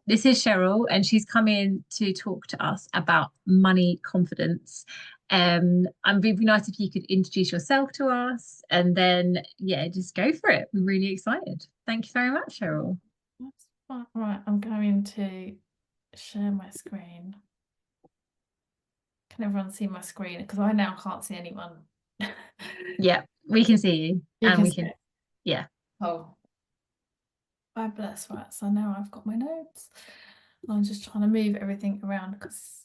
This is Cheryl, and she's come in to talk to us about money confidence. And it'd be nice if you could introduce yourself to us and then, yeah, just go for it. We're really excited. Thank you very much, Cheryl. That's fine. Right, I'm going to share my screen. Can everyone see my screen? Because I now can't see anyone. Yeah, we can see you You and can we see can, it. yeah. Oh, fabulous. Right, so now I've got my notes. I'm just trying to move everything around because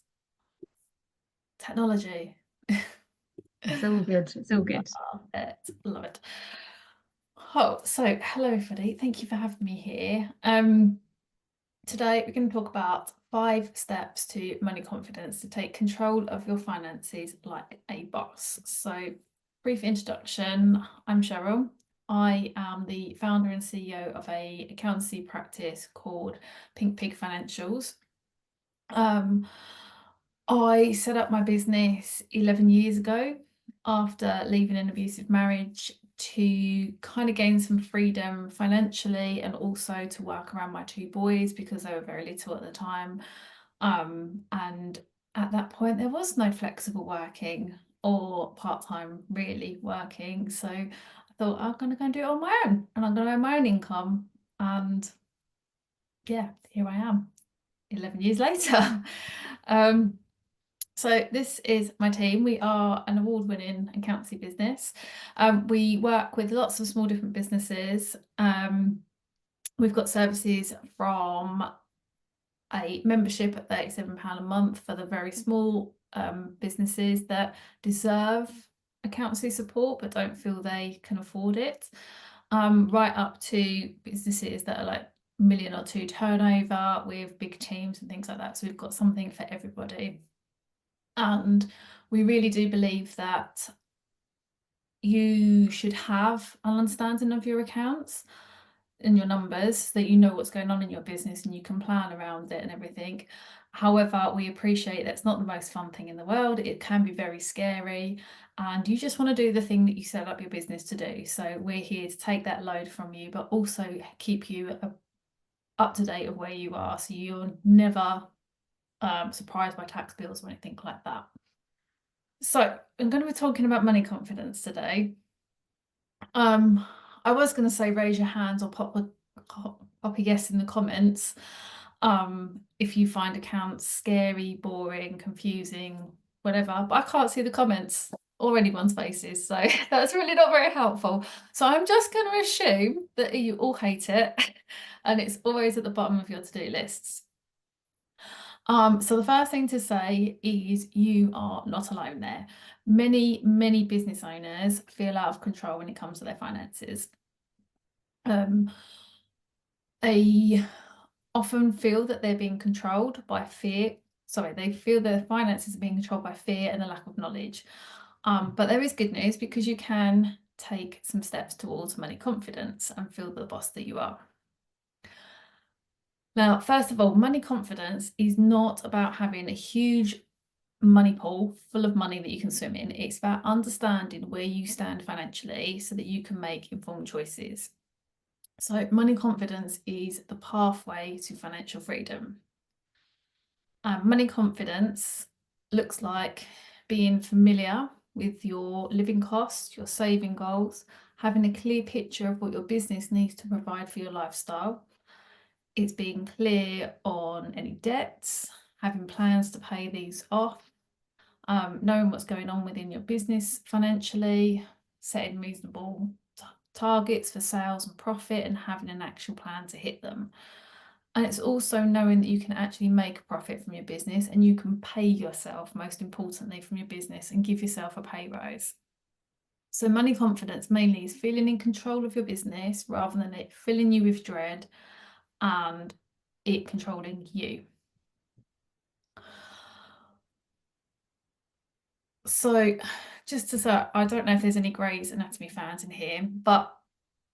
technology. It's all good. It's all good. Love it. Love it. Oh, so hello everybody. Thank you for having me here. Today we're going to talk about 5 steps to money confidence to take control of your finances like a boss. So, brief introduction. I'm Cheryl. I am the founder and CEO of a accountancy practice called Pink Pig Financials. I set up my business 11 years ago after leaving an abusive marriage to kind of gain some freedom financially and also to work around my 2 boys because they were very little at the time. And at that point, there was no flexible working or part-time really working. So I thought I'm going to go and do it on my own and I'm going to earn my own income. And yeah, here I am 11 years later. um, so this is my team. We are an award-winning accountancy business. We work with lots of small different businesses. We've got services from a membership at £37 a month for the very small businesses that deserve accountancy support but don't feel they can afford it, right up to businesses that are like million or two turnover with big teams and things like that. So we've got something for everybody. And we really do believe that you should have an understanding of your accounts and your numbers so that you know what's going on in your business and you can plan around it and everything. However, we appreciate that's not the most fun thing in the world. It can be very scary, and you just want to do the thing that you set up your business to do. So we're here to take that load from you, but also keep you up to date of where you are so you're never surprised by tax bills or anything like that. So I'm going to be talking about money confidence today. I was going to say raise your hands or pop a yes in the comments if you find accounts scary, boring, confusing, whatever. But I can't see the comments or anyone's faces, so that's really not very helpful. So I'm just going to assume that you all hate it, and it's always at the bottom of your to-do lists. So the first thing to say is you are not alone there. Many business owners feel out of control when it comes to their finances. They often feel that they're being controlled by fear. Sorry, they feel their finances are being controlled by fear and a lack of knowledge. But there is good news because you can take some steps towards money confidence and feel the boss that you are. Now, first of all, money confidence is not about having a huge money pool full of money that you can swim in. It's about understanding where you stand financially so that you can make informed choices. So money confidence is the pathway to financial freedom. Money confidence looks like being familiar with your living costs, your saving goals, having a clear picture of what your business needs to provide for your lifestyle. It's being clear on any debts, having plans to pay these off, knowing what's going on within your business financially, setting reasonable targets for sales and profit, and having an actual plan to hit them. And it's also knowing that you can actually make a profit from your business and you can pay yourself, most importantly, from your business and give yourself a pay rise. So money confidence mainly is feeling in control of your business rather than it filling you with dread and it controlling you. So just to say, I don't know if there's any Grey's Anatomy fans in here, but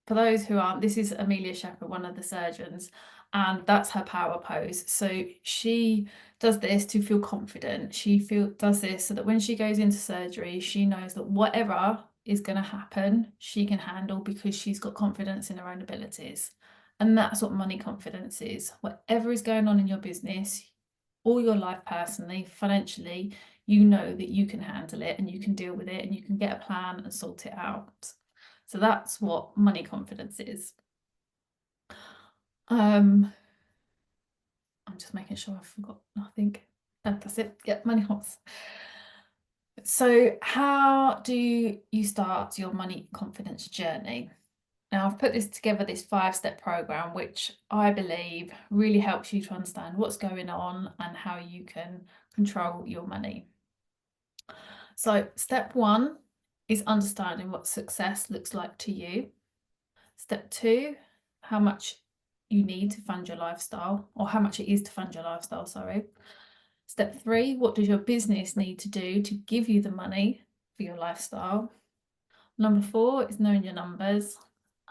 for those who aren't, this is Amelia Shepherd, one of the surgeons, and that's her power pose. So she does this to feel confident. She does this so that when she goes into surgery, she knows that whatever is going to happen, she can handle because she's got confidence in her own abilities. And that's what money confidence is. Whatever is going on in your business, or your life personally, financially, you know that you can handle it and you can deal with it and you can get a plan and sort it out. So that's what money confidence is. I'm just making sure I forgot nothing. That's it. Yep, money confidence. So how do you start your money confidence journey? Now, I've put this together, this 5-step program, which I believe really helps you to understand what's going on and how you can control your money. So step 1 is understanding what success looks like to you. Step 2, how much you need to fund your lifestyle, or how much it is to fund your lifestyle, sorry. Step 3, what does your business need to do to give you the money for your lifestyle? Number 4 is knowing your numbers.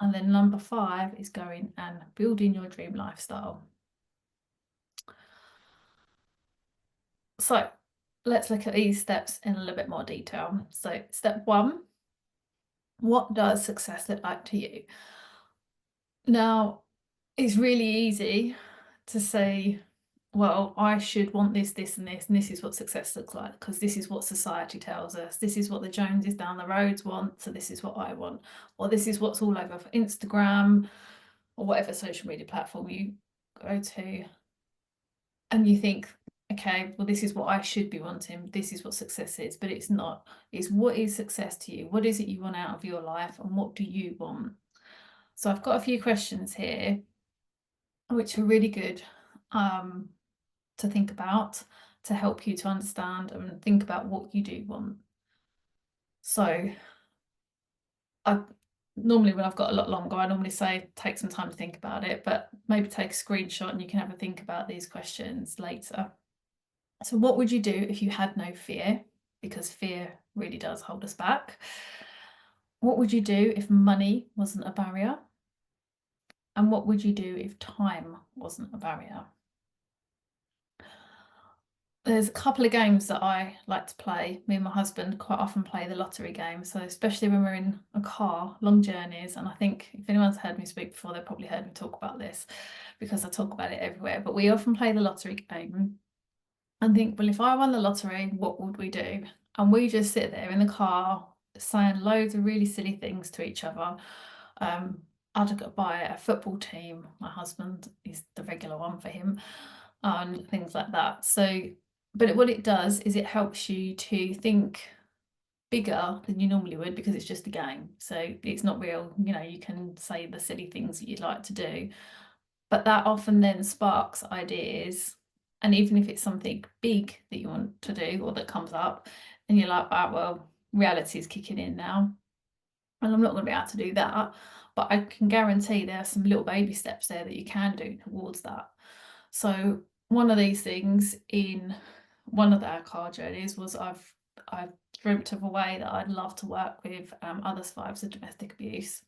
And then number 5 is going and building your dream lifestyle. So let's look at these steps in a little bit more detail. So step 1, what does success look like to you? Now, it's really easy to say, well, I should want this, this, and this, and this is what success looks like, because this is what society tells us. This is what the Joneses down the roads want, so this is what I want. Or this is what's all over Instagram, or whatever social media platform you go to. And you think, okay, well, this is what I should be wanting. This is what success is, but it's not. It's what is success to you? What is it you want out of your life, and what do you want? So I've got a few questions here, which are really good to think about, to help you to understand and think about what you do want. So I normally, when I've got a lot longer, I normally say take some time to think about it, but maybe take a screenshot and you can have a think about these questions later. So what would you do if you had no fear? Because fear really does hold us back. What would you do if money wasn't a barrier? And what would you do if time wasn't a barrier? There's a couple of games that I like to play. Me and my husband quite often play the lottery game. So especially when we're in a car, long journeys, and I think if anyone's heard me speak before, they've probably heard me talk about this because I talk about it everywhere. But we often play the lottery game and think, well, if I won the lottery, what would we do? And we just sit there in the car saying loads of really silly things to each other. I'd go buy a football team. My husband is the regular one for him, and things like that. So, but what it does is it helps you to think bigger than you normally would, because it's just a game. So it's not real. You know, you can say the silly things that you'd like to do, but that often then sparks ideas. And even if it's something big that you want to do or that comes up, and you're like, oh, well, reality is kicking in now, and I'm not going to be able to do that, but I can guarantee there are some little baby steps there that you can do towards that. So one of these things in one of our car journeys was I've dreamt of a way that I'd love to work with other survivors of domestic abuse.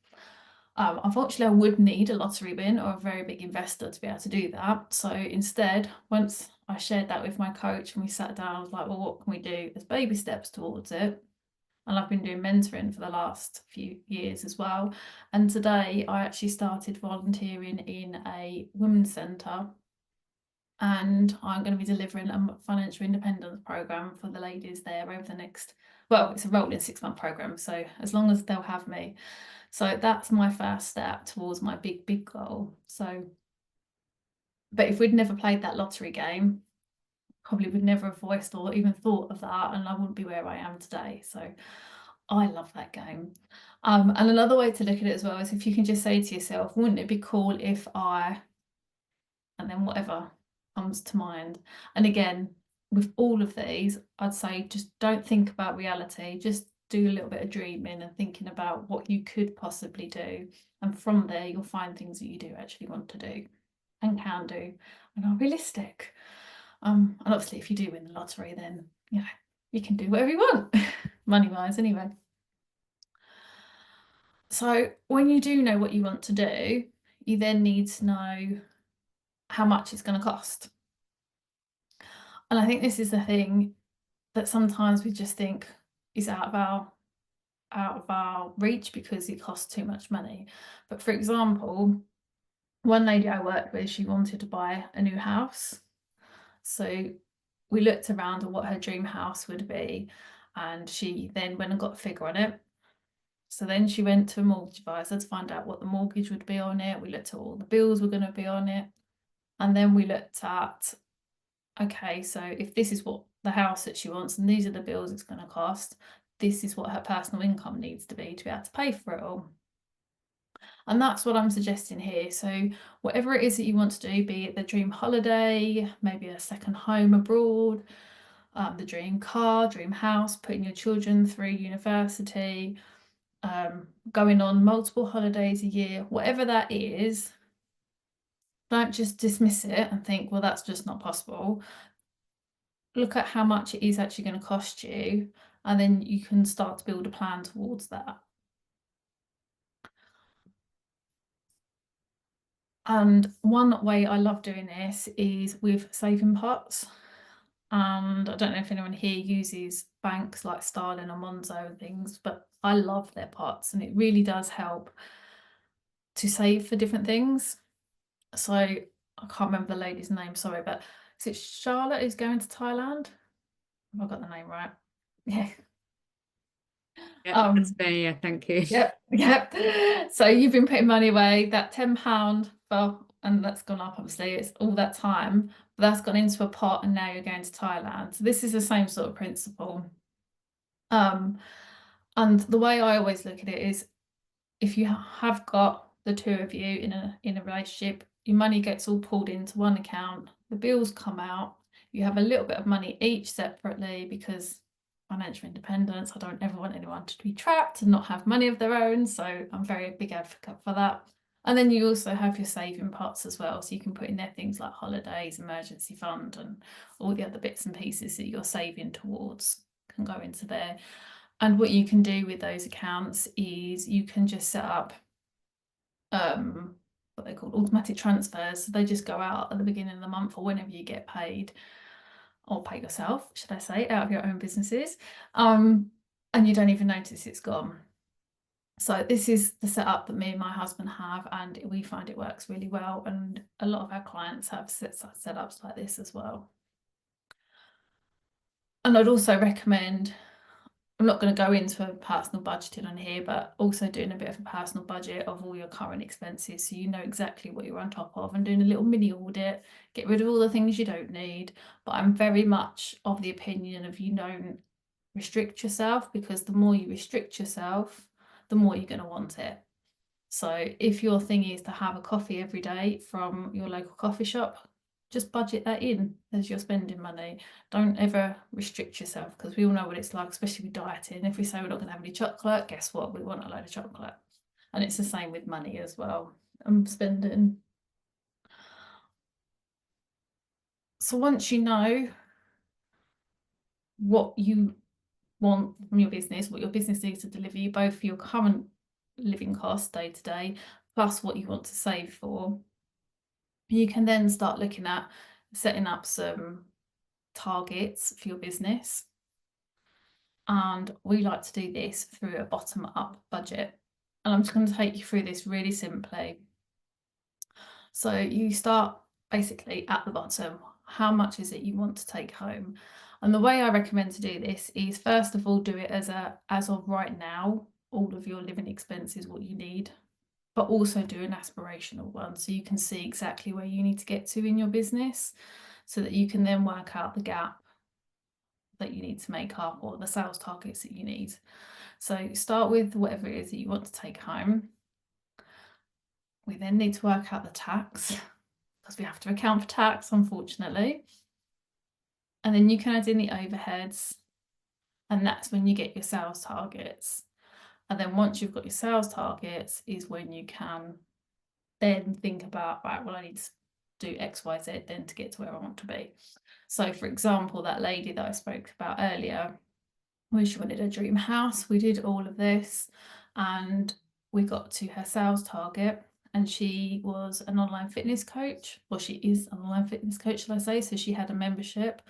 Unfortunately, I would need a lottery win or a very big investor to be able to do that. So instead, once I shared that with my coach and we sat down, I was like, well, what can we do as baby steps towards it? And I've been doing mentoring for the last few years as well. And today I actually started volunteering in a women's centre, and I'm going to be delivering a financial independence program for the ladies there over the next, well, it's a rolling 6-month program, so as long as they'll have me. So that's my first step towards my big goal. So, but if we'd never played that lottery game, probably would never have voiced or even thought of that, and I wouldn't be where I am today. So I love that game. And another way to look at it as well is if you can just say to yourself, wouldn't it be cool if I, and then whatever comes to mind. And again, with all of these, I'd say just don't think about reality, just do a little bit of dreaming and thinking about what you could possibly do. And from there, you'll find things that you do actually want to do and can do and are realistic. And obviously, if you do win the lottery, then you know you can do whatever you want, money-wise anyway. So when you do know what you want to do, you then need to know how much it's going to cost. And I think this is the thing that sometimes we just think is out of our reach because it costs too much money. But for example, one lady I worked with, she wanted to buy a new house. So we looked around at what her dream house would be, and she then went and got a figure on it. So then she went to a mortgage advisor to find out what the mortgage would be on it. We looked at all the bills were going to be on it. And then we looked at, okay, so if this is what the house that she wants and these are the bills it's going to cost, this is what her personal income needs to be able to pay for it all. And that's what I'm suggesting here. So whatever it is that you want to do, be it the dream holiday, maybe a second home abroad, the dream car, dream house, putting your children through university, going on multiple holidays a year, whatever that is, don't just dismiss it and think, well, that's just not possible. Look at how much it is actually going to cost you, and then you can start to build a plan towards that. And one way I love doing this is with saving pots. And I don't know if anyone here uses banks like Starling or Monzo and things, but I love their pots, and it really does help to save for different things. So I can't remember the lady's name, sorry, but is it Charlotte who's going to Thailand? Have I got the name right? Yeah. Yeah, that's me. Yeah, thank you. Yep. So you've been putting money away, that £10, well, and that's gone up, obviously, it's all that time, but that's gone into a pot and now you're going to Thailand. So this is the same sort of principle. And the way I always look at it is, if you have got the two of you in a relationship, your money gets all pulled into one account, the bills come out, you have a little bit of money each separately, because financial independence, I don't ever want anyone to be trapped and not have money of their own, so I'm very big advocate for that. And then you also have your saving pots as well, so you can put in there things like holidays, emergency fund, and all the other bits and pieces that you're saving towards can go into there. And what you can do with those accounts is you can just set up what they call automatic transfers. So they just go out at the beginning of the month or whenever you get paid, or pay yourself, should I say, out of your own businesses, and you don't even notice it's gone. So this is the setup that me and my husband have, and we find it works really well, and a lot of our clients have setups like this as well. And I'd also recommend, I'm not going to go into a personal budgeting on here, but also doing a bit of a personal budget of all your current expenses, so you know exactly what you're on top of, and doing a little mini audit, get rid of all the things you don't need. But I'm very much of the opinion of, you don't restrict yourself, because the more you restrict yourself, the more you're going to want it. So if your thing is to have a coffee every day from your local coffee shop, just budget that in as you're spending money. Don't ever restrict yourself, because we all know what it's like, especially with dieting. If we say we're not going to have any chocolate, guess what? We want a load of chocolate. And it's the same with money as well. I'm spending. So once you know what you want from your business, what your business needs to deliver you, both for your current living costs day to day, plus what you want to save for, you can then start looking at setting up some targets for your business. And we like to do this through a bottom-up budget. And I'm just going to take you through this really simply. So you start basically at the bottom. How much is it you want to take home? And the way I recommend to do this is, first of all, do it as of right now, all of your living expenses, what you need, but also do an aspirational one, so you can see exactly where you need to get to in your business, so that you can then work out the gap that you need to make up, or the sales targets that you need. So start with whatever it is that you want to take home. We then need to work out the tax, because we have to account for tax, unfortunately. And then you can add in the overheads, and that's when you get your sales targets. And then once you've got your sales targets is when you can then think about, right, well, I need to do X, Y, Z then to get to where I want to be. So for example, that lady that I spoke about earlier, where she wanted a dream house, we did all of this and we got to her sales target, and she was an online fitness coach, or she is an online fitness coach, shall I say, so she had a membership.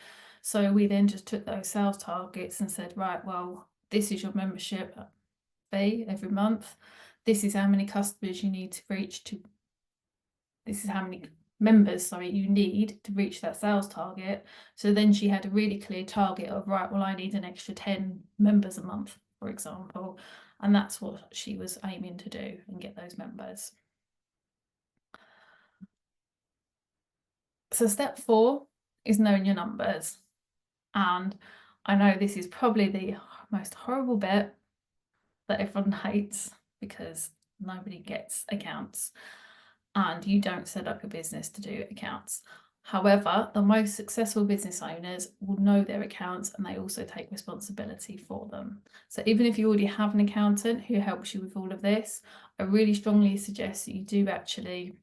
So we then just took those sales targets and said, right, well, this is your membership fee every month, this is how many customers you need to reach to this is how many members, sorry, you need to reach that sales target. So then she had a really clear target of, right, well, I need an extra 10 members a month, for example. And that's what she was aiming to do and get those members. So step 4 is knowing your numbers. And I know this is probably the most horrible bit that everyone hates, because nobody gets accounts and you don't set up your business to do accounts. However, the most successful business owners will know their accounts, and they also take responsibility for them. So even if you already have an accountant who helps you with all of this, I really strongly suggest that you do actually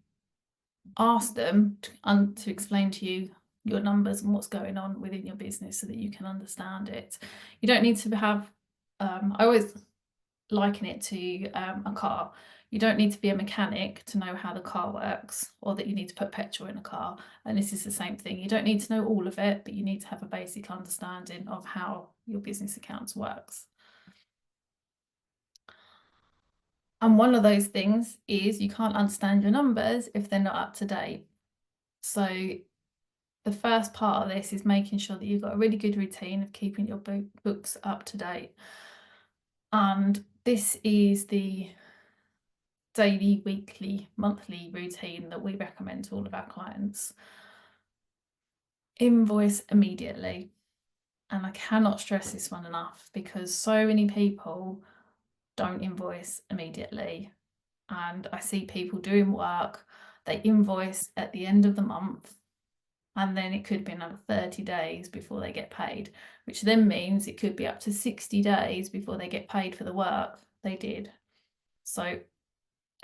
ask them to explain to you your numbers and what's going on within your business so that you can understand it. You don't need to have, I always liken it to a car. You don't need to be a mechanic to know how the car works, or that you need to put petrol in a car. And this is the same thing. You don't need to know all of it, but you need to have a basic understanding of how your business accounts works. And one of those things is you can't understand your numbers if they're not up to date. So the first part of this is making sure that you've got a really good routine of keeping your books up to date. And this is the daily, weekly, monthly routine that we recommend to all of our clients. Invoice immediately. And I cannot stress this one enough, because so many people don't invoice immediately. And I see people doing work, they invoice at the end of the month, and then it could be another 30 days before they get paid, which then means it could be up to 60 days before they get paid for the work they did. So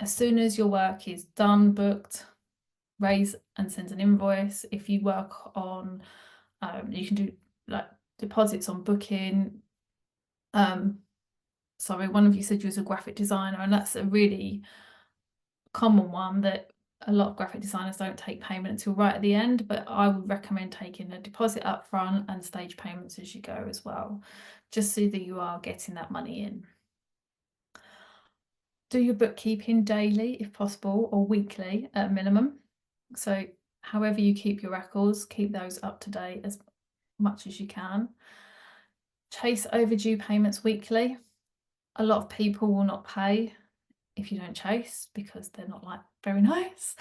as soon as your work is done, booked, raise and send an invoice. If you work on, you can do like deposits on booking. Sorry, one of you said you was a graphic designer, and that's a really common one, that a lot of graphic designers don't take payment until right at the end, but I would recommend taking a deposit up front and stage payments as you go as well, just so that you are getting that money in. Do your bookkeeping daily if possible, or weekly at a minimum. So however you keep your records, keep those up to date as much as you can. Chase overdue payments weekly. A lot of people will not pay if you don't chase, because they're not like very nice.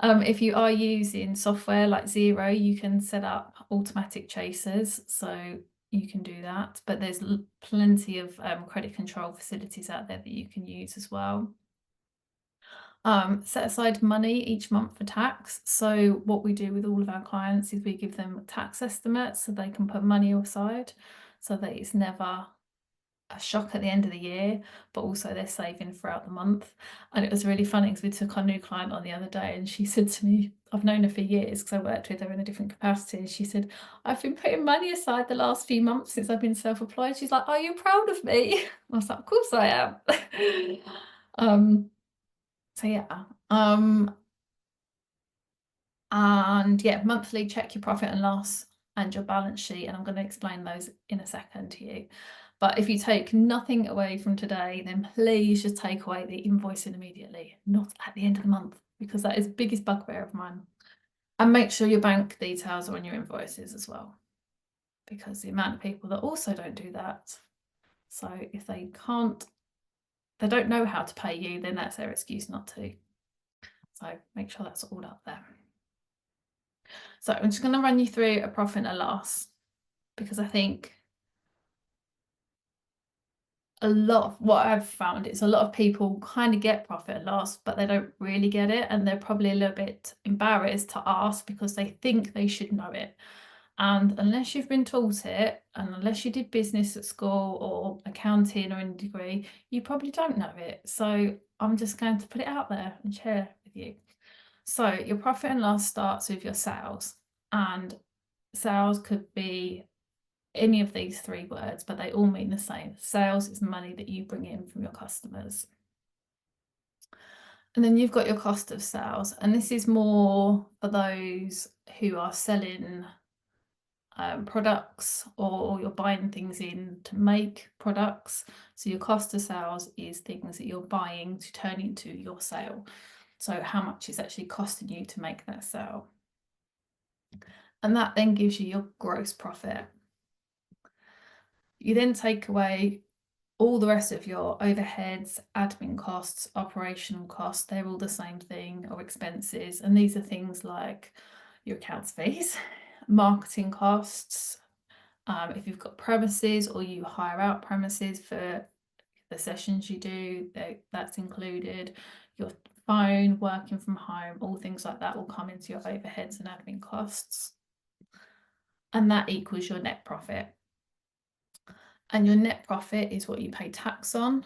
If you are using software like Xero, you can set up automatic chasers, so you can do that, but there's plenty of credit control facilities out there that you can use as well. Set aside money each month for tax. So what we do with all of our clients is we give them tax estimates so they can put money aside, so that it's never a shock at the end of the year, but also they're saving throughout the month. And it was really funny because we took our new client on the other day, and she said to me, I've known her for years because I worked with her in a different capacity, and she said, I've been putting money aside the last few months since I've been self-employed. She's like, are you proud of me? I was like, of course I am. So yeah, and yeah, monthly check your profit and loss and your balance sheet, and I'm going to explain those in a second to you. But if you take nothing away from today, then please just take away the invoicing immediately, not at the end of the month, because that is the biggest bugbear of mine. And make sure your bank details are on your invoices as well, because the amount of people that also don't do that. So if they don't know how to pay you, then that's their excuse not to. So make sure that's all up there. So I'm just going to run you through a profit and a loss, because I think a lot of what I've found is a lot of people kind of get profit and loss, but they don't really get it, and they're probably a little bit embarrassed to ask because they think they should know it. And unless you've been taught it, and unless you did business at school or accounting or any degree, you probably don't know it. So I'm just going to put it out there and share with you. So your profit and loss starts with your sales, and sales could be any of these three words, but they all mean the same. Sales is money that you bring in from your customers. And then you've got your cost of sales, and this is more for those who are selling products, or you're buying things in to make products. So your cost of sales is things that you're buying to turn into your sale. So how much it's actually costing you to make that sale. And that then gives you your gross profit. You then take away all the rest of your overheads, admin costs, operational costs, they're all the same thing, or expenses. And these are things like your accounts fees, marketing costs, if you've got premises or you hire out premises for the sessions you do, that's included. Your phone, working from home, all things like that will come into your overheads and admin costs. And that equals your net profit. And your net profit is what you pay tax on.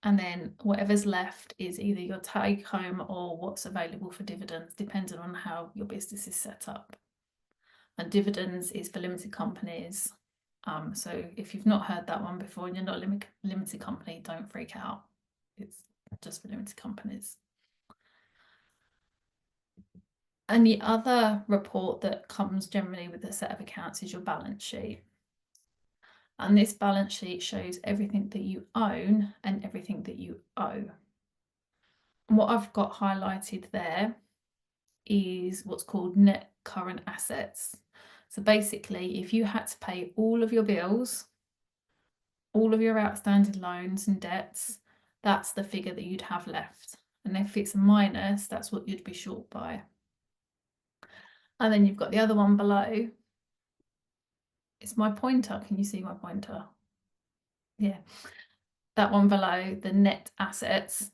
And then whatever's left is either your take home or what's available for dividends, depending on how your business is set up. And dividends is for limited companies. So if you've not heard that one before and you're not a limited company, don't freak out. It's just for limited companies. And the other report that comes generally with a set of accounts is your balance sheet. And this balance sheet shows everything that you own and everything that you owe. And what I've got highlighted there is what's called net current assets. So basically, if you had to pay all of your bills, all of your outstanding loans and debts, that's the figure that you'd have left. And if it's a minus, that's what you'd be short by. And then you've got the other one below. It's my pointer. Can you see my pointer? Yeah. That one below, the net assets,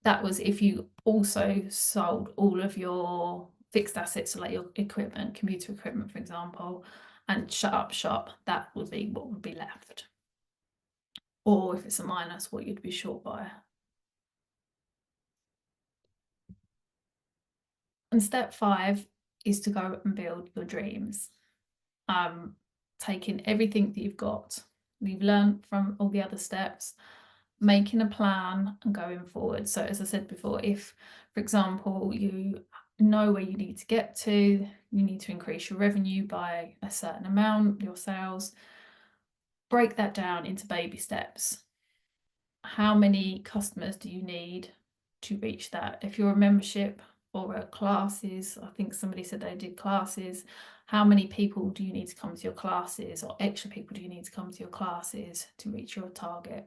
that was if you also sold all of your fixed assets, so like your equipment, computer equipment, for example, and shut up shop, that would be what would be left. Or if it's a minus, what you'd be short by. And step 5 is to go and build your dreams. Taking everything that you've learned from all the other steps, making a plan and going forward. So as I said before, if, for example, you know where you need to get to, you need to increase your revenue by a certain amount, your sales, break that down into baby steps. How many customers do you need to reach that? If you're a membership or a classes, I think somebody said they did classes, how many people do you need to come to your classes, or extra people do you need to come to your classes to reach your target?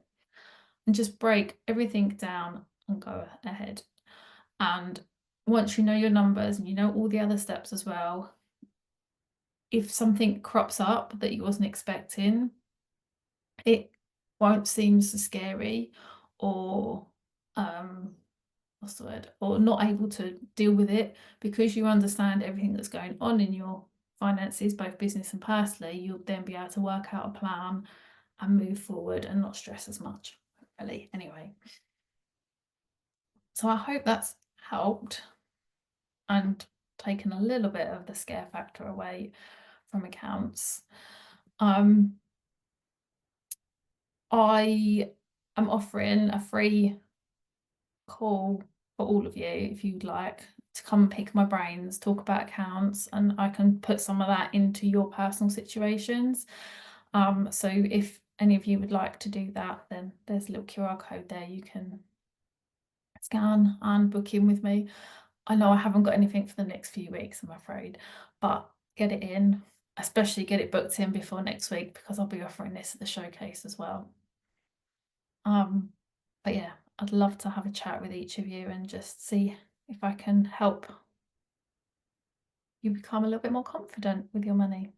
And just break everything down and go ahead. And once you know your numbers and you know all the other steps as well, if something crops up that you wasn't expecting, it won't seem so scary, or what's the word, or not able to deal with it, because you understand everything that's going on in your finances, both business and personally. You'll then be able to work out a plan and move forward and not stress as much, really, anyway. So I hope that's helped and taken a little bit of the scare factor away from accounts. I am offering a free call for all of you, if you'd like to come and pick my brains, talk about accounts, and I can put some of that into your personal situations. So if any of you would like to do that, then there's a little QR code there you can scan and book in with me. I know I haven't got anything for the next few weeks, I'm afraid, but get it in, especially get it booked in before next week, because I'll be offering this at the showcase as well. But yeah, I'd love to have a chat with each of you and just see if I can help you become a little bit more confident with your money.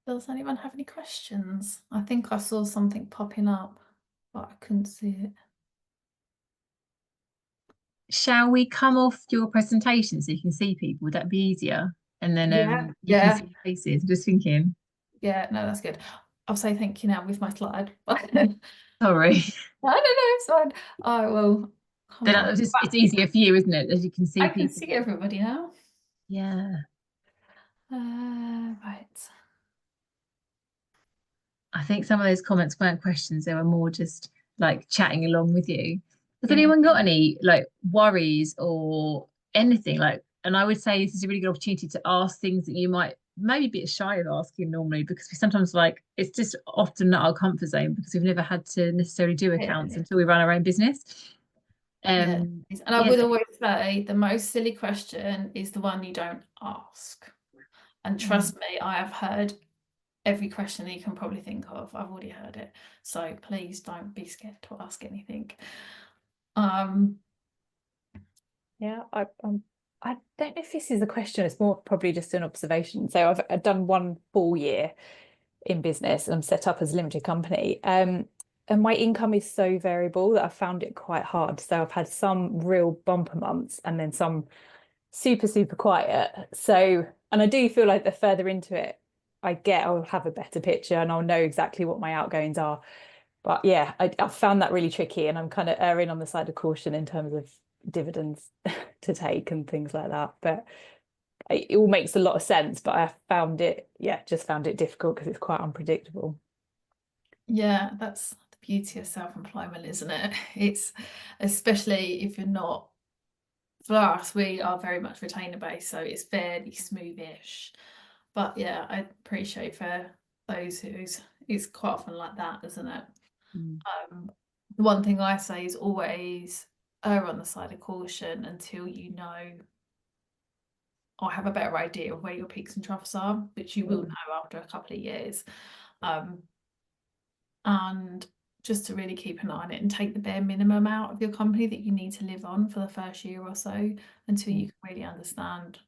Does anyone have any questions? I think I saw something popping up, but I couldn't see it. Shall we come off your presentation so you can see people? Would that be easier? And then you can Yeah. see faces. I'm just thinking. Yeah, no, that's good. I'll say thank you now with my slide. Sorry. No, it's fine. I will come Then on. it's easier for you, isn't it? As you can see I can people. see everybody now. Yeah. Right. I think some of those comments weren't questions, they were more just like chatting along with you. Has Yeah. anyone got any like worries or anything? Like, and I would say this is a really good opportunity to ask things that you might maybe be shy of asking normally, because we sometimes like it's just often not our comfort zone because we've never had to necessarily do accounts Yeah. until we run our own business. Yeah. Um, And I yeah, would always say the most silly question is the one you don't ask. And mm, trust me, I have heard every question that you can probably think of. I've already heard it. So please don't be scared to ask anything. Um, Yeah, I don't know if this is a question. It's more probably just an observation. So I've done one full year in business and I'm set up as a limited company. And my income is so variable that I found it quite hard. So I've had some real bumper months and then some super, super quiet. So, and I do feel like the further into it I'll have a better picture and I'll know exactly what my outgoings are. But yeah, I found that really tricky and I'm kind of erring on the side of caution in terms of dividends to take and things like that. But it all makes a lot of sense. But I found it, yeah, just found it difficult because it's quite unpredictable. yeah, that's the beauty of self-employment, isn't it? It's especially if you're not, for us, we are very much retainer based, so it's fairly smoothish. But yeah, I appreciate for those who's it's quite often like that, isn't it? Mm. The one thing I say is always err on the side of caution until you know or have a better idea of where your peaks and troughs are, which you will know after a couple of years. Um, and just to really keep an eye on it and take the bare minimum out of your company that you need to live on for the first year or so until you can really understand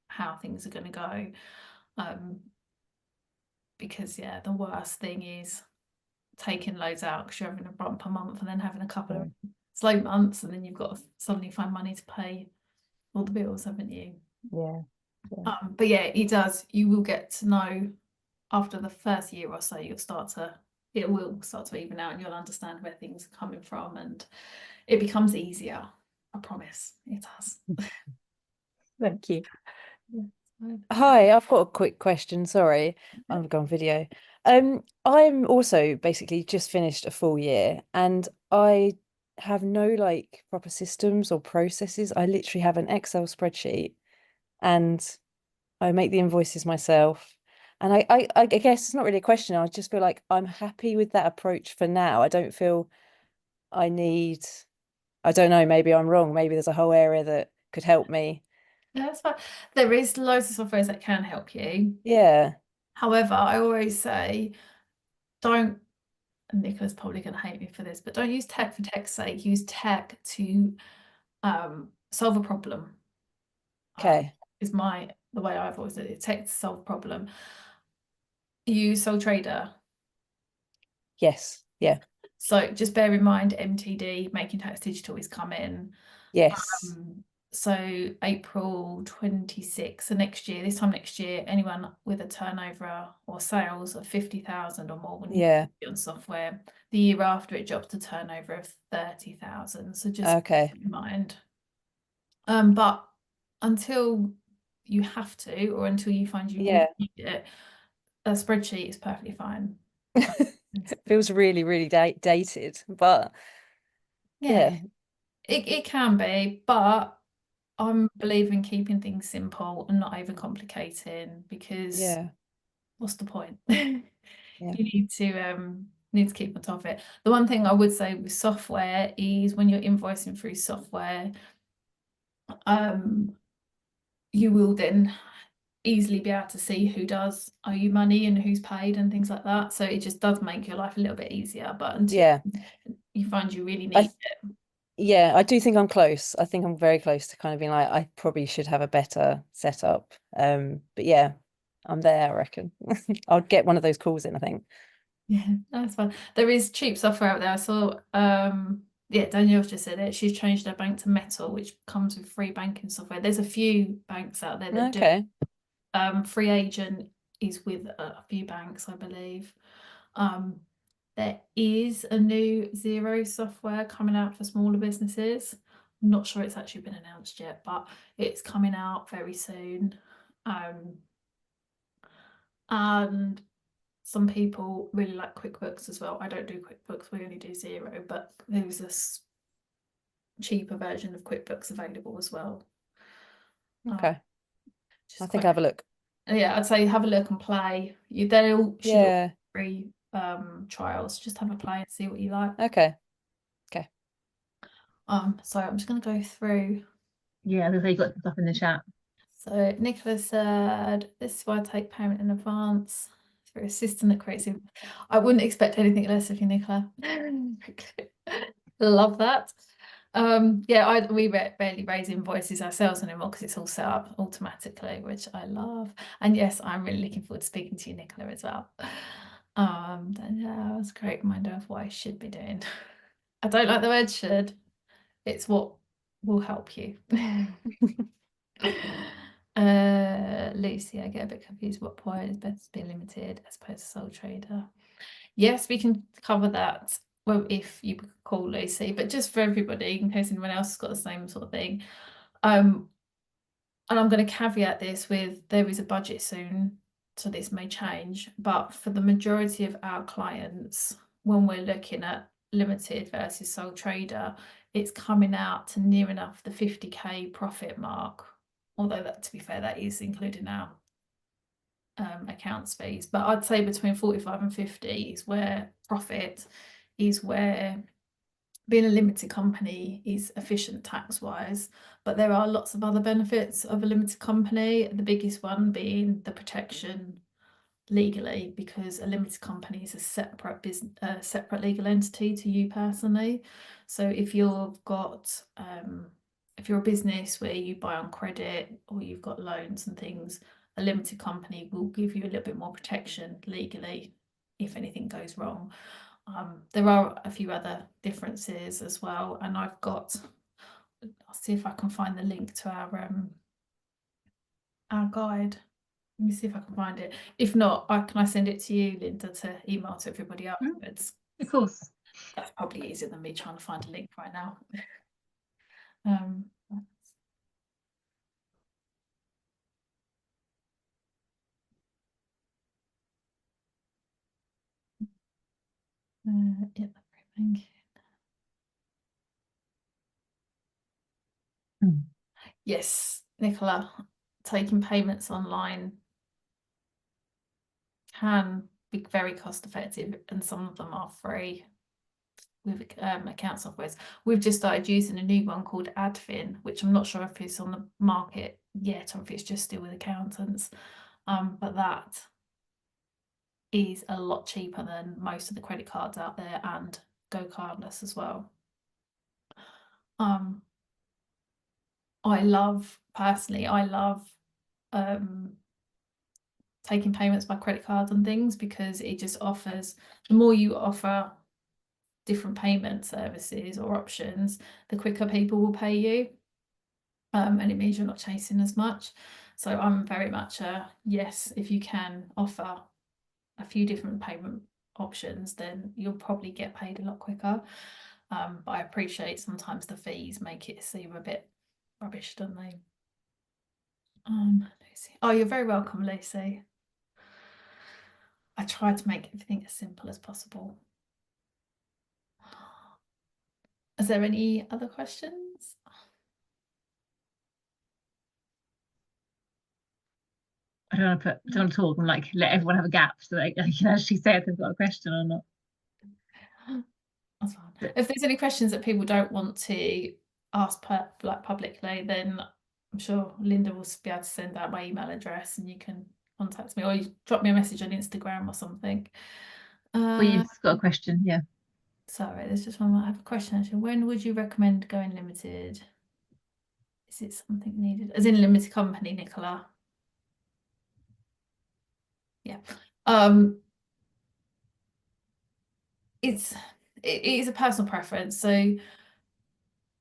how things are going to go. Um, because yeah, the worst thing is taking loads out because you're having a bumper month and then having a couple of slow months and then you've got to suddenly find money to pay all the bills, haven't you? Yeah. Yeah. But yeah, it does. You will get to know after the first year or so, it will start to even out and you'll understand where things are coming from and it becomes easier. I promise it does. Thank you. Hi, I've got a quick question. Sorry, I've gone video. I'm also basically just finished a full year and I have no like proper systems or processes. I literally have an Excel spreadsheet and I make the invoices myself. And I guess it's not really a question. I just feel like I'm happy with that approach for now. I don't feel I need, I don't know, maybe I'm wrong. Maybe there's a whole area that could help me. Yeah, that's fine. There is loads of softwares that can help you. Yeah. However, I always say don't, and Nicola's probably going to hate me for this, but don't use tech for tech's sake. Use tech to solve a problem. Okay. Is the way I've always said it. Tech to solve a problem. Use Sole Trader. Yes. Yeah. So just bear in mind MTD, Making Tax Digital, is coming. Yes. So April 26th, so next year, this time next year, anyone with a turnover or sales of 50,000 or more will need Yeah. to be on software. The year after it drops to turnover of 30,000. So just Okay. keep in mind. But until you have to, or until you find you Yeah. really need it, a spreadsheet is perfectly fine. It feels really, really dated, but Yeah, yeah. it can be, but I'm believing keeping things simple and not overcomplicating because Yeah. what's the point? Yeah. You need to keep on top of it. The one thing I would say with software is when you're invoicing through software, you will then easily be able to see who does owe you money and who's paid and things like that. So it just does make your life a little bit easier. But until Yeah. you find you really I need it. yeah, I do think I'm close. I think I'm very close to kind of being like, I probably should have a better setup. But yeah, I'm there, I reckon. I'll get one of those calls in, I think. Yeah, that's fine. There is cheap software out there. I saw yeah, Danielle's just said it. She's changed her bank to Metal, which comes with free banking software. There's a few banks out there that do. Okay. Free Agent is with a few banks, I believe. There is a new Zero software coming out for smaller businesses. I'm not sure it's actually been announced yet, but it's coming out very soon. And some people really like QuickBooks as well. I don't do QuickBooks, we only do Zero, but there's this cheaper version of QuickBooks available as well. Okay. I think Quite, I have a look. yeah, I'd say have a look and play. She's all Yeah. free trials. Just have a play and see what you like. Okay. Okay. So I'm just going to go through. Yeah, they got stuff in the chat. So Nicola said, this is why I take payment in advance through a system that creates it. I wouldn't expect anything less of you, Nicola. Love that. Yeah, we barely raise invoices ourselves anymore because it's all set up automatically, which I love. And yes, I'm really looking forward to speaking to you, Nicola, as well. Yeah, that's a great reminder of what I should be doing. I don't like the word should. It's what will help you. Lucy, I get a bit confused. What point is best to be limited as opposed to sole trader? Yes, we can cover that. Well, if you call Lucy, but just for everybody, in case anyone else has got the same sort of thing. And I'm going to caveat this with there is a budget soon, so this may change. But for the majority of our clients, when we're looking at limited versus sole trader, it's coming out to near enough the 50k profit mark. Although that, to be fair, that is including our accounts fees. But I'd say between 45 and 50 is where profit is, where being a limited company is efficient tax wise. But there are lots of other benefits of a limited company. The biggest one being the protection legally, because a limited company is a separate business, separate legal entity to you personally. So if you've got if you're a business where you buy on credit or you've got loans and things, a limited company will give you a little bit more protection legally if anything goes wrong. There are a few other differences as well, and I'll see if I can find the link to our guide. Let me see if I can find it. If not, can I send it to you, Linda, to email to everybody afterwards? Of course. That's probably easier than me trying to find a link right now. Yeah, everything. Yes, Nicola, taking payments online can be very cost effective, and some of them are free with account softwares. We've just started using a new one called Adfin, which I'm not sure if it's on the market yet or if it's just still with accountants. But that is a lot cheaper than most of the credit cards out there, and go cardless as well. Personally, I love taking payments by credit cards and things, because it just offers, the more you offer different payment services or options, the quicker people will pay you. And it means you're not chasing as much. So I'm very much a yes, if you can offer a few different payment options, then you'll probably get paid a lot quicker. But I appreciate sometimes the fees make it seem a bit rubbish, don't they? Lucy. Oh, you're very welcome, Lucy. I try to make everything as simple as possible. Is there any other questions? I don't want to talk and like let everyone have a gap so they can actually say if they've got a question or not. That's fine. If there's any questions that people don't want to ask publicly, then I'm sure Linda will be able to send out my email address and you can contact me, or you drop me a message on Instagram or something. Well, you've got a question, yeah. Sorry, there's just one. I have a question actually. When would you recommend going limited? Is it something needed? As in limited company, Nicola? Yeah. It is a personal preference. So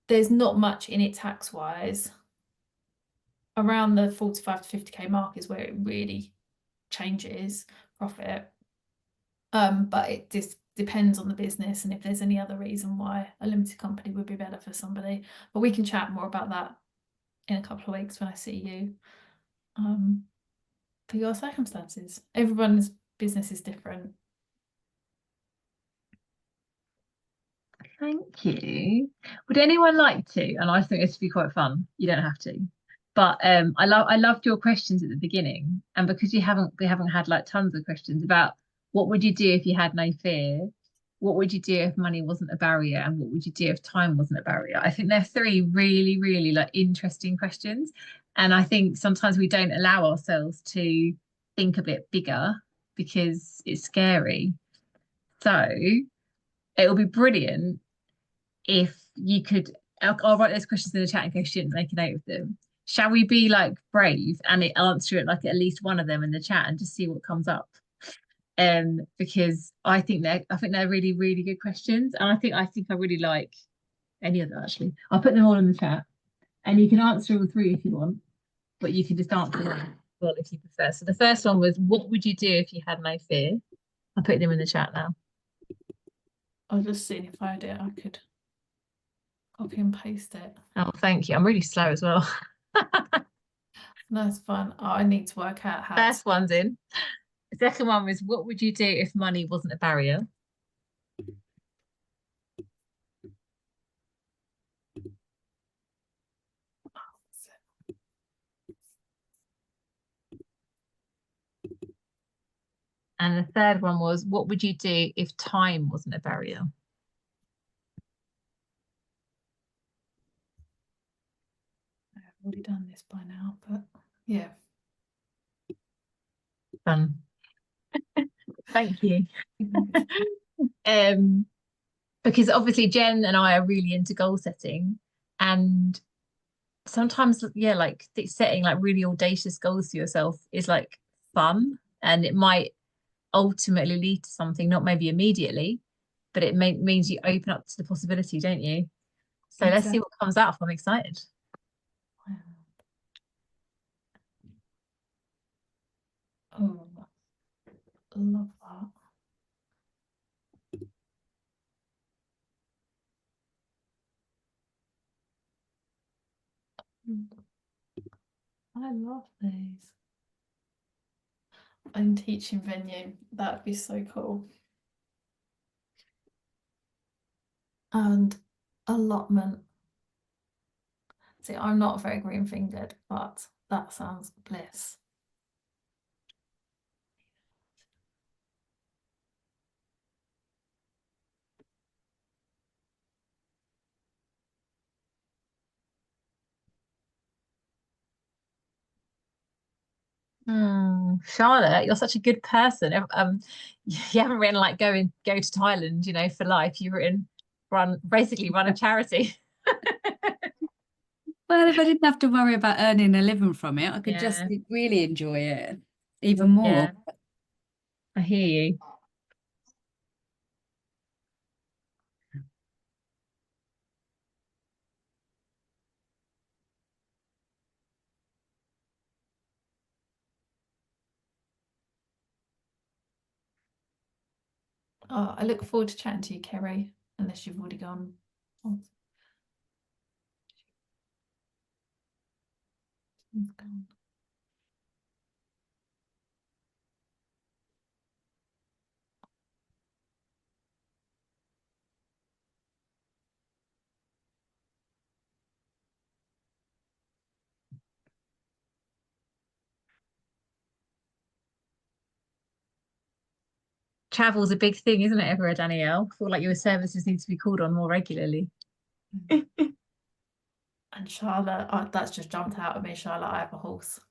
there's not much in it tax wise. Around the 45 to 50k mark is where it really changes profit. But it just depends on the business and if there's any other reason why a limited company would be better for somebody. But we can chat more about that in a couple of weeks when I see you. For your circumstances, everyone's business is different. Thank you. Would anyone like to? And I think this would be quite fun. You don't have to, but I loved your questions at the beginning, and because we haven't had like tons of questions about what would you do if you had no fear. what would you do if money wasn't a barrier, and what would you do if time wasn't a barrier? I think they're three really, really like interesting questions. And I think sometimes we don't allow ourselves to think a bit bigger because it's scary. So it'll be brilliant if you could. I'll write those questions in the chat in case you didn't make a note of them. Shall we be like brave and answer it like at least one of them in the chat and just see what comes up? Because I think they're really, really good questions. And I think I really like any of them actually. I'll put them all in the chat and you can answer all three if you want, but you can just answer one well if you prefer. So the first one was, what would you do if you had no fear? I'll put them in the chat now. I'll just see if I had it, I could copy and paste it. Oh, thank you. I'm really slow as well. No, it's fine. Oh, I need to work out how. First one's in. The second one was, what would you do if money wasn't a barrier? And the third one was, what would you do if time wasn't a barrier? I've already done this by now, but yeah. Fun. Thank you. Because obviously Jen and I are really into goal setting, and sometimes, yeah, like setting like really audacious goals for yourself is like fun, and it might ultimately lead to something, not maybe immediately, but it means you open up to the possibility, don't you? So let's see what comes out. I'm excited. Oh, love that. I love these. I'm teaching venue. That'd be so cool. And allotment. See, I'm not very green fingered, but that sounds bliss. Charlotte, you're such a good person. You haven't written like go to Thailand, you know, for life. You've written basically run a charity. Well, if I didn't have to worry about earning a living from it, I could just Yeah. really enjoy it even more. Yeah. I hear you. Oh, I look forward to chatting to you, Kerry, unless you've already gone. Oh. She's gone. Travel's a big thing, isn't it, everywhere, Danielle? I feel like your services need to be called on more regularly. And Charlotte, oh, that's just jumped out at me, Charlotte. I have a horse.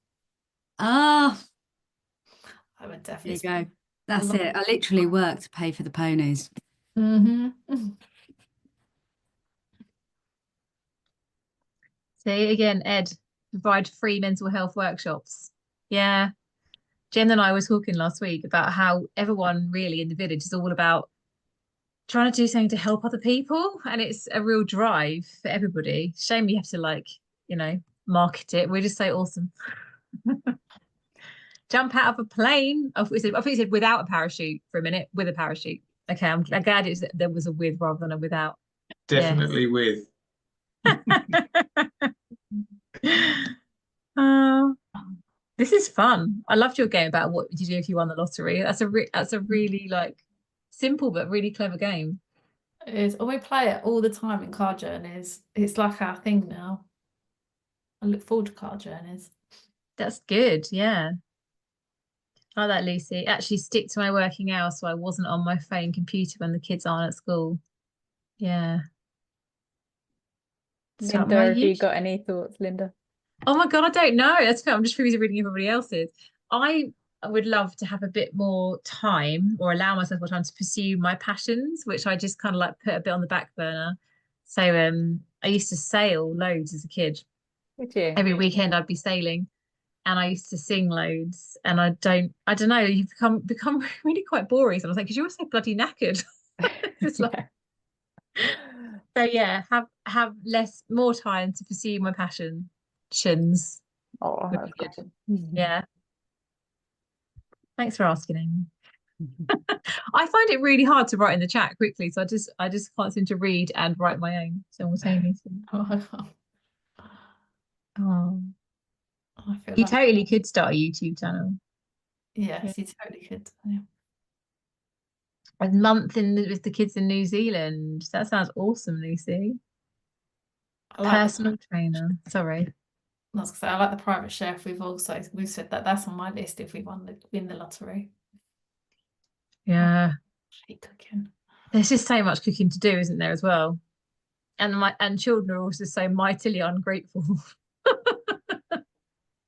Ah, I would there definitely. you go. That's it. I literally work to pay for the ponies. See, again, Ed, provide free mental health workshops. Yeah. Jen and I were talking last week about how everyone really in the village is all about trying to do something to help other people. And it's a real drive for everybody. Shame you have to like, you know, market it. We're just so awesome. Jump out of a plane. I thought you said without a parachute for a minute, with a parachute. Okay, I'm glad there was a with rather than a without. Definitely with. This is fun. I loved your game about what would you do if you won the lottery. That's a really like simple but really clever game. It is. And we play it all the time in car journeys. It's like our thing now. I look forward to car journeys. That's good. Yeah. I like Lucy. Actually stick to my working hours so I wasn't on my phone computer when the kids aren't at school. Yeah. Start Linda, my have you youth. got any thoughts, Linda? Oh my God, I don't know. That's I'm just busy reading everybody else's. I would love to have a bit more time or allow myself more time to pursue my passions, which I just kind of like put a bit on the back burner. So I used to sail loads as a kid. Would you? Every weekend I'd be sailing and I used to sing loads and I don't know, you become really quite boring sometimes because you're so bloody knackered. It's like, so yeah, have more time to pursue my passions. Oh, Would that's be good. good. Yeah. Thanks for asking, Amy. I find it really hard to write in the chat quickly, so I just can't seem to read and write my own simultaneously. Oh, I feel you like, totally could start a YouTube channel. yes, you totally could. Yeah. A month with the kids in New Zealand. That sounds awesome, Lucy. I like Personal trainer. Sorry. I was gonna say, I like the private chef. We've said that that's on my list if we win the lottery. Yeah. I hate cooking. There's just so much cooking to do, isn't there, as well? And children are also so mightily ungrateful.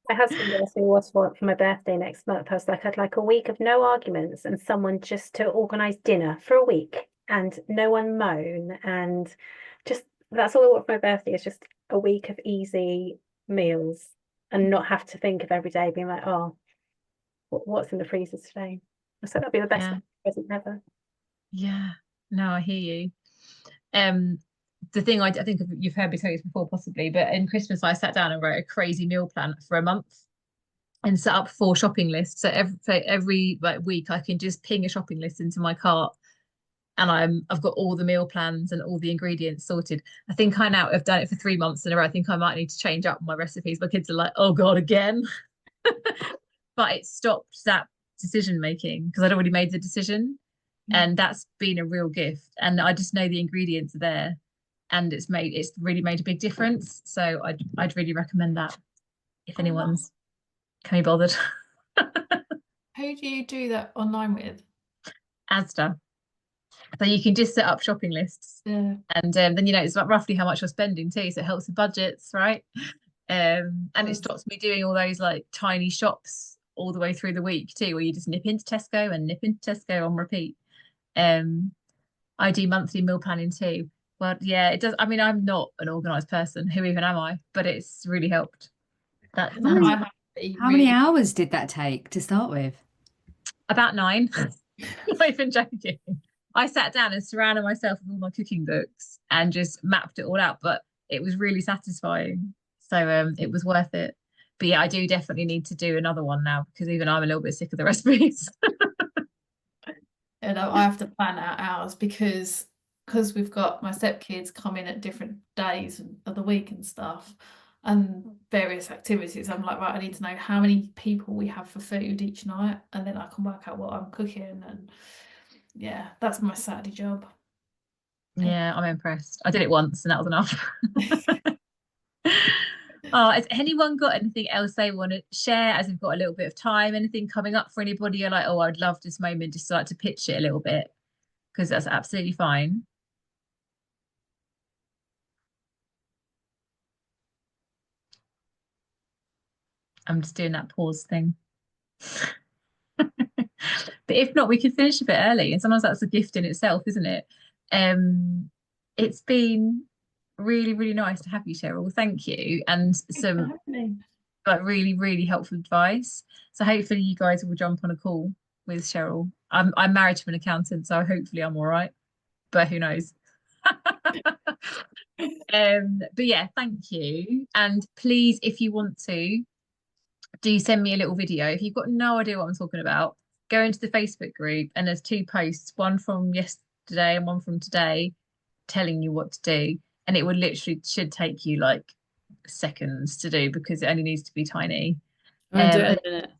My husband asked me what's for my birthday next month. I was like, I'd like a week of no arguments and someone just to organise dinner for a week and no one moan. And just that's all I want for my birthday is just a week of easy meals and not have to think of every day being like, oh, what's in the freezer today? So that'd be the best Yeah. present ever. Yeah. No, I hear you. The thing I think you've heard me tell you this before, possibly, but in Christmas I sat down and wrote a crazy meal plan for a month and set up 4 shopping lists. So every like week I can just ping a shopping list into my cart, and I've got all the meal plans and all the ingredients sorted. I think I now have done it for 3 months in a row. I think I might need to change up my recipes. My kids are like, oh God, again. But it stopped that decision making because I'd already made the decision, and that's been a real gift. And I just know the ingredients are there, and it's really made a big difference. So I'd really recommend that if anyone's can be bothered. Who do you do that online with? Asda. So you can just set up shopping lists, Yeah. and then you know it's roughly how much you're spending too, so it helps with budgets, right? And it stops me doing all those like tiny shops all the way through the week too, where you just nip into Tesco and nip into Tesco on repeat. I do monthly meal planning too. Well, yeah, it does. I mean, I'm not an organised person. Who even am I? But it's really helped. That How many hours did that take to start with? about 9. Not even joking. I sat down and surrounded myself with all my cooking books and just mapped it all out. But it was really satisfying. So it was worth it. But yeah, I do definitely need to do another one now because even I'm a little bit sick of the recipes. And I have to plan out hours because we've got my stepkids coming at different days of the week and stuff and various activities. I'm like, right, I need to know how many people we have for food each night, and then I can work out what I'm cooking. And yeah, that's my Saturday job. Yeah, I'm impressed. I did it once and that was enough. Oh, has anyone got anything else they want to share as we've got a little bit of time? Anything coming up for anybody? You're like, oh, I'd love this moment just to like to pitch it a little bit, because that's absolutely fine. I'm just doing that pause thing. But if not, we could finish a bit early. And sometimes that's a gift in itself, isn't it? It's been really, really nice to have you, Cheryl. Thank you. And some like really, really helpful advice. So hopefully you guys will jump on a call with Cheryl. I'm married to an accountant, so hopefully I'm all right. But who knows? But yeah, thank you. And please, if you want to, do send me a little video. If you've got no idea what I'm talking about, go into the Facebook group and there's 2 posts, one from yesterday and one from today, telling you what to do. And it would literally should take you like seconds to do because it only needs to be tiny. I'm gonna do it in a minute.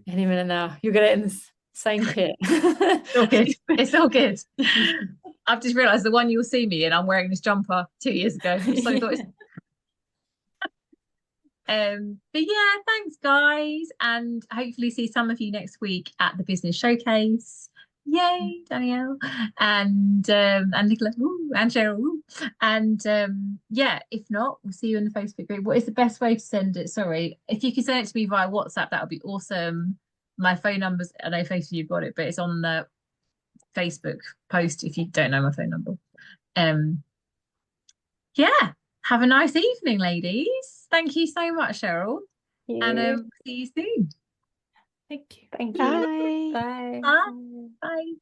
Any minute now. You'll get it in the same kit. It's all good. It's all good. I've just realised the one you'll see me in, I'm wearing this jumper 2 years ago. So I thought But yeah, thanks guys, and hopefully see some of you next week at the business showcase. Yay, Danielle and Nicola, ooh, and Cheryl, ooh. And yeah, if not, we'll see you in the Facebook group. What is the best way to send it? Sorry, if you can send it to me via WhatsApp, that would be awesome. My phone number's, I know most of you got it, but it's on the Facebook post if you don't know my phone number. Yeah, have a nice evening, ladies. Thank you so much, Cheryl. And see you soon. Thank you. Thank you. Bye. Bye. Bye. Bye.